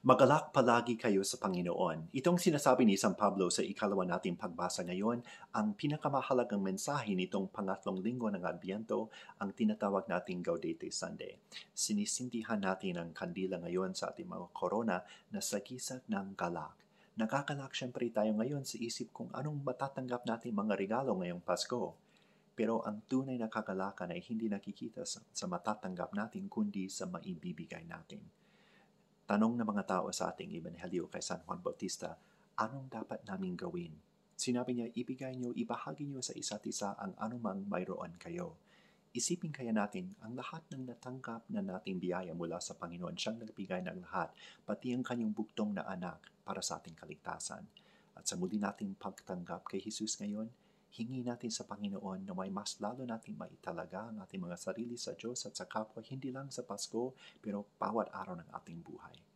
Magalak palagi kayo sa Panginoon. Itong sinasabi ni San Pablo sa ikalawa nating pagbasa ngayon, ang pinakamahalagang mensahe nitong pangatlong linggo ng Adbyento, ang tinatawag nating Gaudete Sunday. Sinisindihan natin ang kandila ngayon sa ating mga korona na sagisag ng galak. Nakakalak syempre tayo ngayon sa isip kung anong matatanggap natin mga regalo ngayong Pasko. Pero ang tunay na kagalakan ay hindi nakikita sa matatanggap natin kundi sa maibibigay natin. Tanong ng mga tao sa ating Ebanghelyo kay San Juan Bautista, anong dapat naming gawin? Sinabi niya, ibigay niyo, ibahagi niyo sa isa't isa ang anumang mayroon kayo. Isipin kaya natin, ang lahat ng natanggap na nating biyaya mula sa Panginoon, siyang nagbigay ng lahat, pati ang kanyang buktong na anak para sa ating kaligtasan. At sa muli nating pagtanggap kay Jesus ngayon, hingi natin sa Panginoon na may mas lalo nating maitalaga ang ating mga sarili sa Diyos at sa kapwa, hindi lang sa Pasko, pero bawat araw ng ating buhay.